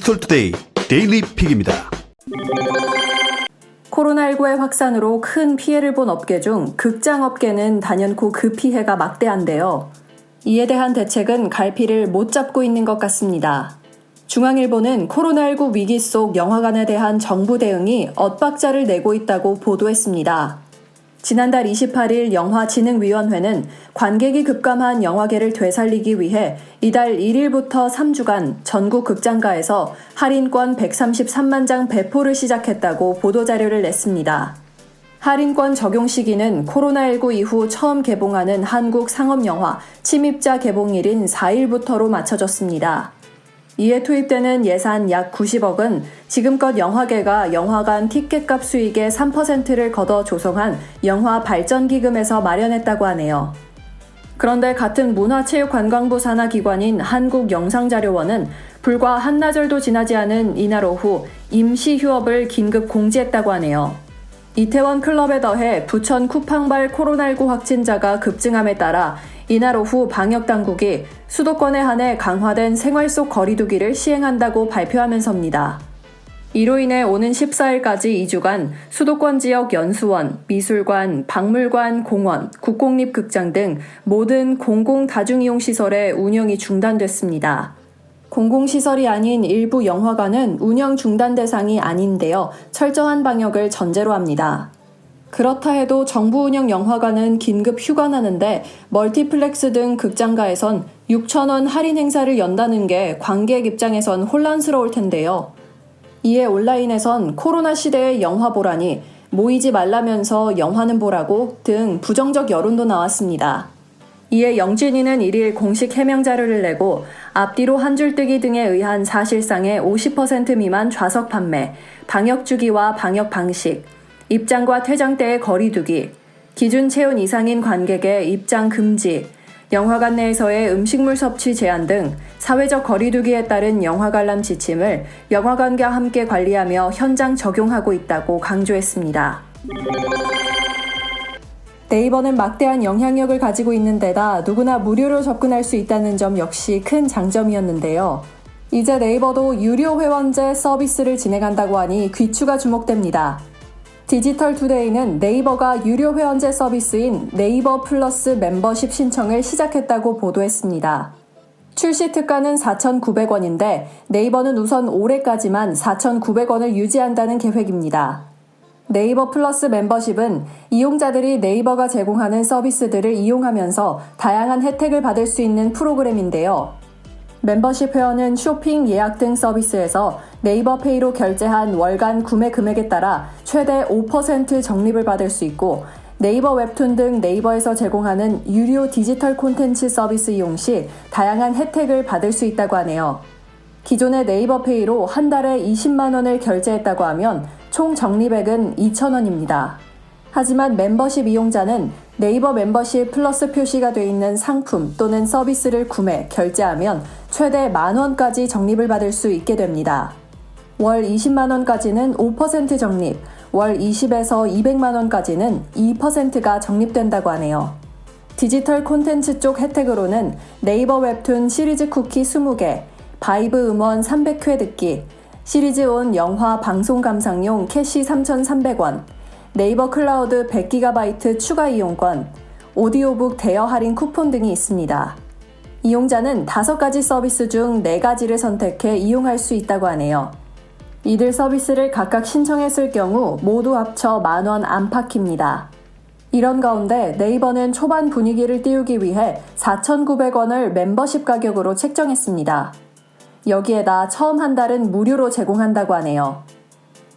디지털투데이 데일리 픽입니다. 코로나19의 확산으로 큰 피해를 본 업계 중 극장업계는 단연코 그 피해가 막대한데요. 이에 대한 대책은 갈피를 못 잡고 있는 것 같습니다. 중앙일보는 코로나19 위기 속 영화관에 대한 정부 대응이 엇박자를 내고 있다고 보도했습니다. 지난달 28일 영화진흥위원회는 관객이 급감한 영화계를 되살리기 위해 이달 1일부터 3주간 전국 극장가에서 할인권 133만 장 배포를 시작했다고 보도자료를 냈습니다. 할인권 적용 시기는 코로나19 이후 처음 개봉하는 한국 상업영화 침입자 개봉일인 4일부터로 맞춰졌습니다. 이에 투입되는 예산 약 90억은 지금껏 영화계가 영화관 티켓값 수익의 3%를 걷어 조성한 영화발전기금에서 마련했다고 하네요. 그런데 같은 문화체육관광부 산하 기관인 한국영상자료원은 불과 한나절도 지나지 않은 이날 오후 임시 휴업을 긴급 공지했다고 하네요. 이태원 클럽에 더해 부천 쿠팡발 코로나19 확진자가 급증함에 따라 이날 오후 방역당국이 수도권에 한해 강화된 생활 속 거리두기를 시행한다고 발표하면서입니다. 이로 인해 오는 14일까지 2주간 수도권 지역 연수원, 미술관, 박물관, 공원, 국공립극장 등 모든 공공다중이용시설의 운영이 중단됐습니다. 공공시설이 아닌 일부 영화관은 운영 중단 대상이 아닌데요. 철저한 방역을 전제로 합니다. 그렇다 해도 정부 운영 영화관은 긴급 휴관하는데 멀티플렉스 등 극장가에선 6,000원 할인 행사를 연다는 게 관객 입장에선 혼란스러울 텐데요. 이에 온라인에선 코로나 시대의 영화 보라니 모이지 말라면서 영화는 보라고 등 부정적 여론도 나왔습니다. 이에 영진이는 1일 공식 해명 자료를 내고 앞뒤로 한 줄 뜨기 등에 의한 사실상의 50% 미만 좌석 판매, 방역 주기와 방역 방식, 입장과 퇴장 때의 거리두기, 기준 체온 이상인 관객의 입장 금지, 영화관 내에서의 음식물 섭취 제한 등 사회적 거리두기에 따른 영화 관람 지침을 영화관과 함께 관리하며 현장 적용하고 있다고 강조했습니다. 네이버는 막대한 영향력을 가지고 있는 데다 누구나 무료로 접근할 수 있다는 점 역시 큰 장점이었는데요. 이제 네이버도 유료 회원제 서비스를 진행한다고 하니 귀추가 주목됩니다. 디지털투데이는 네이버가 유료 회원제 서비스인 네이버 플러스 멤버십 신청을 시작했다고 보도했습니다. 출시 특가는 4,900원인데 네이버는 우선 올해까지만 4,900원을 유지한다는 계획입니다. 네이버 플러스 멤버십은 이용자들이 네이버가 제공하는 서비스들을 이용하면서 다양한 혜택을 받을 수 있는 프로그램인데요. 멤버십 회원은 쇼핑, 예약 등 서비스에서 네이버 페이로 결제한 월간 구매 금액에 따라 최대 5% 적립을 받을 수 있고 네이버 웹툰 등 네이버에서 제공하는 유료 디지털 콘텐츠 서비스 이용 시 다양한 혜택을 받을 수 있다고 하네요. 기존의 네이버 페이로 한 달에 20만 원을 결제했다고 하면 총 적립액은 2,000원입니다. 하지만 멤버십 이용자는 네이버 멤버십 플러스 표시가 되어 있는 상품 또는 서비스를 구매, 결제하면 최대 10,000원까지 적립을 받을 수 있게 됩니다. 월 20만 원까지는 5% 적립, 월 20에서 200만 원까지는 2%가 적립된다고 하네요. 디지털 콘텐츠 쪽 혜택으로는 네이버 웹툰 시리즈 쿠키 20개, 바이브 음원 300회 듣기, 시리즈 온 영화 방송 감상용 캐시 3,300원, 네이버 클라우드 100GB 추가 이용권, 오디오북 대여 할인 쿠폰 등이 있습니다. 이용자는 5가지 서비스 중 4가지를 선택해 이용할 수 있다고 하네요. 이들 서비스를 각각 신청했을 경우 모두 합쳐 10,000원 안팎입니다. 이런 가운데 네이버는 초반 분위기를 띄우기 위해 4,900원을 멤버십 가격으로 책정했습니다. 여기에다 처음 한 달은 무료로 제공한다고 하네요.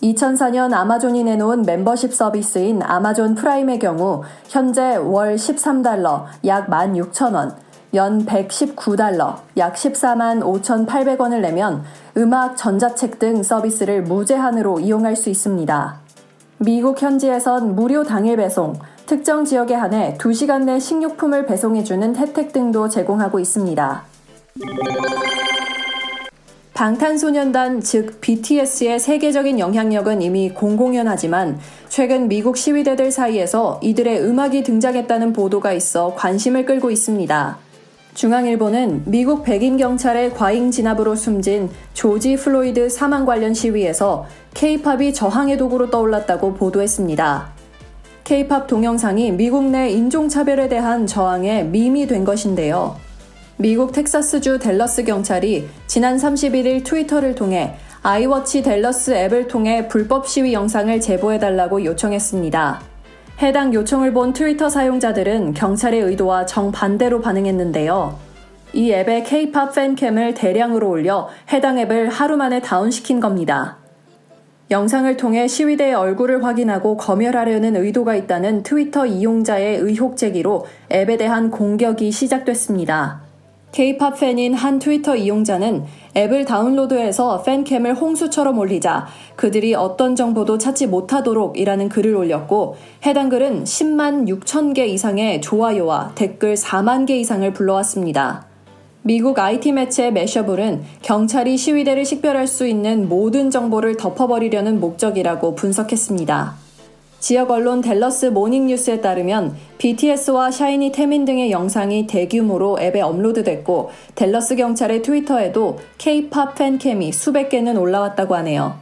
2004년 아마존이 내놓은 멤버십 서비스인 아마존 프라임의 경우 현재 월 13달러, 약 16,000원, 연 119달러, 약 14만 5,800원을 내면 음악, 전자책 등 서비스를 무제한으로 이용할 수 있습니다. 미국 현지에선 무료 당일 배송, 특정 지역에 한해 2시간 내 식료품을 배송해주는 혜택 등도 제공하고 있습니다. 방탄소년단 즉 BTS의 세계적인 영향력은 이미 공공연하지만 최근 미국 시위대들 사이에서 이들의 음악이 등장했다는 보도가 있어 관심을 끌고 있습니다. 중앙일보는 미국 백인 경찰의 과잉 진압으로 숨진 조지 플로이드 사망 관련 시위에서 K-팝이 저항의 도구로 떠올랐다고 보도했습니다. K-팝 동영상이 미국 내 인종차별에 대한 저항의 밈이 된 것인데요. 미국 텍사스주 댈러스 경찰이 지난 31일 트위터를 통해 아이워치 댈러스 앱을 통해 불법 시위 영상을 제보해달라고 요청했습니다. 해당 요청을 본 트위터 사용자들은 경찰의 의도와 정반대로 반응했는데요. 이 앱에 K-팝 팬캠을 대량으로 올려 해당 앱을 하루 만에 다운시킨 겁니다. 영상을 통해 시위대의 얼굴을 확인하고 검열하려는 의도가 있다는 트위터 이용자의 의혹 제기로 앱에 대한 공격이 시작됐습니다. K-팝 팬인 한 트위터 이용자는 앱을 다운로드해서 팬캠을 홍수처럼 올리자 그들이 어떤 정보도 찾지 못하도록 이라는 글을 올렸고 해당 글은 10만 6천 개 이상의 좋아요와 댓글 4만 개 이상을 불러왔습니다. 미국 IT 매체 매셔블은 경찰이 시위대를 식별할 수 있는 모든 정보를 덮어버리려는 목적이라고 분석했습니다. 지역 언론 댈러스 모닝뉴스에 따르면 BTS와 샤이니 태민 등의 영상이 대규모로 앱에 업로드됐고 댈러스 경찰의 트위터에도 K-팝 팬캠이 수백 개는 올라왔다고 하네요.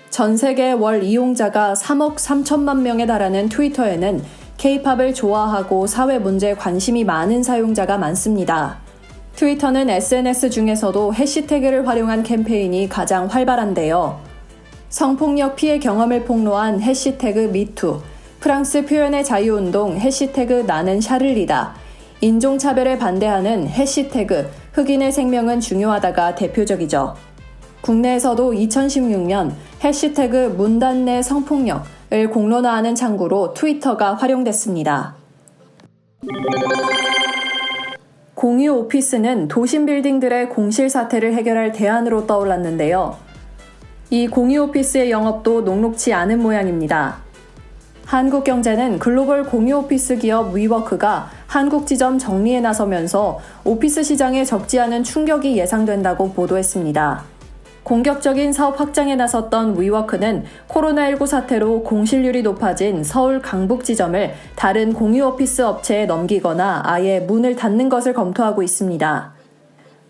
전 세계 월 이용자가 3억 3천만 명에 달하는 트위터에는 K-팝을 좋아하고 사회 문제에 관심이 많은 사용자가 많습니다. 트위터는 SNS 중에서도 해시태그를 활용한 캠페인이 가장 활발한데요. 성폭력 피해 경험을 폭로한 해시태그 미투, 프랑스 표현의 자유운동 해시태그 나는 샤를리다, 인종차별에 반대하는 해시태그 흑인의 생명은 중요하다가 대표적이죠. 국내에서도 2016년 해시태그 문단내 성폭력을 공론화하는 창구로 트위터가 활용됐습니다. 공유 오피스는 도심 빌딩들의 공실 사태를 해결할 대안으로 떠올랐는데요. 이 공유 오피스의 영업도 녹록지 않은 모양입니다. 한국경제는 글로벌 공유 오피스 기업 위워크가 한국 지점 정리에 나서면서 오피스 시장에 적지 않은 충격이 예상된다고 보도했습니다. 공격적인 사업 확장에 나섰던 위워크는 코로나19 사태로 공실률이 높아진 서울 강북 지점을 다른 공유 오피스 업체에 넘기거나 아예 문을 닫는 것을 검토하고 있습니다.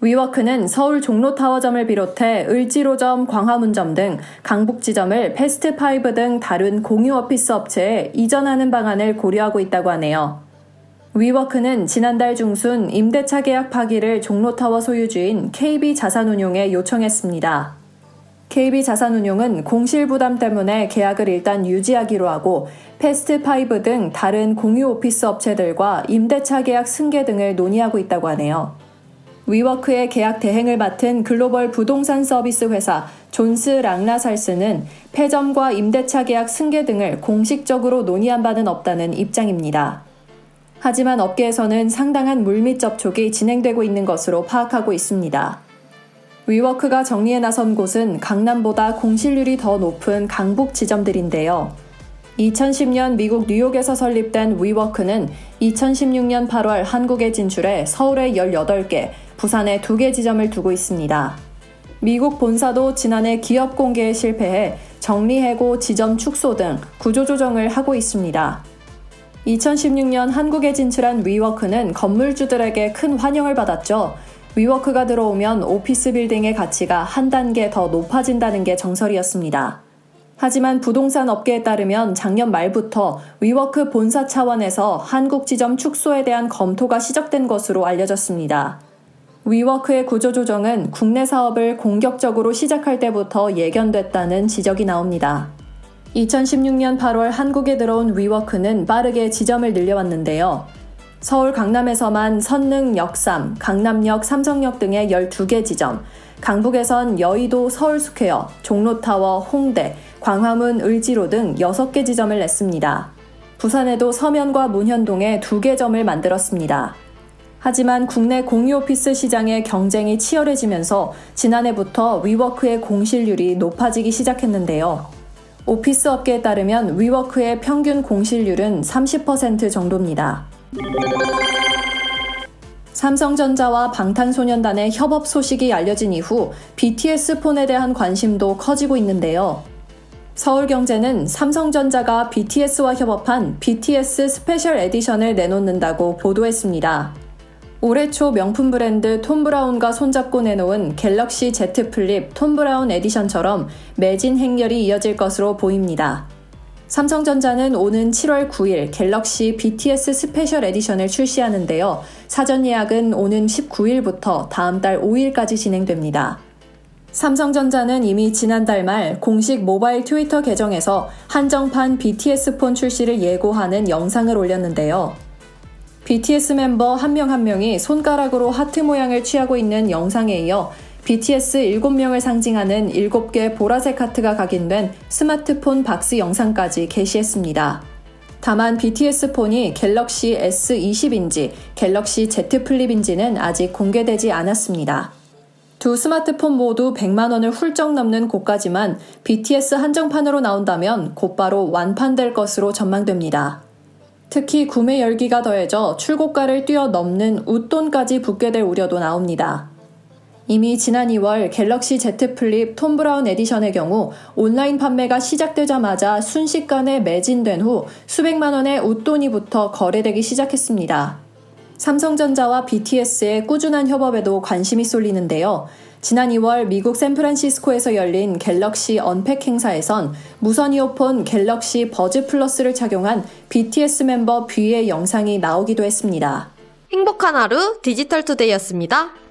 위워크는 서울 종로타워점을 비롯해 을지로점, 광화문점 등 강북지점을 패스트5 등 다른 공유 오피스 업체에 이전하는 방안을 고려하고 있다고 하네요. 위워크는 지난달 중순 임대차 계약 파기를 종로타워 소유주인 KB자산운용에 요청했습니다. KB자산운용은 공실 부담 때문에 계약을 일단 유지하기로 하고 패스트5 등 다른 공유 오피스 업체들과 임대차 계약 승계 등을 논의하고 있다고 하네요. 위워크의 계약 대행을 맡은 글로벌 부동산 서비스 회사 존스 랑라살스는 폐점과 임대차 계약 승계 등을 공식적으로 논의한 바는 없다는 입장입니다. 하지만 업계에서는 상당한 물밑 접촉이 진행되고 있는 것으로 파악하고 있습니다. 위워크가 정리에 나선 곳은 강남보다 공실률이 더 높은 강북 지점들인데요. 2010년 미국 뉴욕에서 설립된 위워크는 2016년 8월 한국에 진출해 서울에 18개, 부산에 2개 지점을 두고 있습니다. 미국 본사도 지난해 기업 공개에 실패해 정리해고, 지점 축소 등 구조조정을 하고 있습니다. 2016년 한국에 진출한 위워크는 건물주들에게 큰 환영을 받았죠. 위워크가 들어오면 오피스 빌딩의 가치가 한 단계 더 높아진다는 게 정설이었습니다. 하지만 부동산 업계에 따르면 작년 말부터 위워크 본사 차원에서 한국 지점 축소에 대한 검토가 시작된 것으로 알려졌습니다. 위워크의 구조조정은 국내 사업을 공격적으로 시작할 때부터 예견됐다는 지적이 나옵니다. 2016년 8월 한국에 들어온 위워크는 빠르게 지점을 늘려왔는데요. 서울 강남에서만 선릉, 역삼, 강남역, 삼성역 등의 12개 지점, 강북에선 여의도, 서울스퀘어, 종로타워, 홍대, 광화문, 을지로 등 6개 지점을 냈습니다. 부산에도 서면과 문현동에 2개 점을 만들었습니다. 하지만 국내 공유 오피스 시장의 경쟁이 치열해지면서 지난해부터 위워크의 공실률이 높아지기 시작했는데요. 오피스 업계에 따르면 위워크의 평균 공실률은 30% 정도입니다. 삼성전자와 방탄소년단의 협업 소식이 알려진 이후 BTS 폰에 대한 관심도 커지고 있는데요. 서울경제는 삼성전자가 BTS와 협업한 BTS 스페셜 에디션을 내놓는다고 보도했습니다. 올해 초 명품 브랜드 톰 브라운과 손잡고 내놓은 갤럭시 Z 플립 톰 브라운 에디션처럼 매진 행렬이 이어질 것으로 보입니다. 삼성전자는 오는 7월 9일 갤럭시 BTS 스페셜 에디션을 출시하는데요. 사전 예약은 오는 19일부터 다음 달 5일까지 진행됩니다. 삼성전자는 이미 지난달 말 공식 모바일 트위터 계정에서 한정판 BTS 폰 출시를 예고하는 영상을 올렸는데요. BTS 멤버 한 명 한 명이 손가락으로 하트 모양을 취하고 있는 영상에 이어 BTS 7명을 상징하는 7개 보라색 하트가 각인된 스마트폰 박스 영상까지 게시했습니다. 다만 BTS 폰이 갤럭시 S20인지 갤럭시 Z 플립인지는 아직 공개되지 않았습니다. 두 스마트폰 모두 100만 원을 훌쩍 넘는 고가지만 BTS 한정판으로 나온다면 곧바로 완판될 것으로 전망됩니다. 특히 구매 열기가 더해져 출고가를 뛰어넘는 웃돈까지 붙게 될 우려도 나옵니다. 이미 지난 2월 갤럭시 Z 플립 톰 브라운 에디션의 경우 온라인 판매가 시작되자마자 순식간에 매진된 후 수백만 원의 웃돈이 붙어 거래되기 시작했습니다. 삼성전자와 BTS의 꾸준한 협업에도 관심이 쏠리는데요. 지난 2월 미국 샌프란시스코에서 열린 갤럭시 언팩 행사에선 무선 이어폰 갤럭시 버즈 플러스를 착용한 BTS 멤버 뷔의 영상이 나오기도 했습니다. 행복한 하루 디지털 투데이였습니다.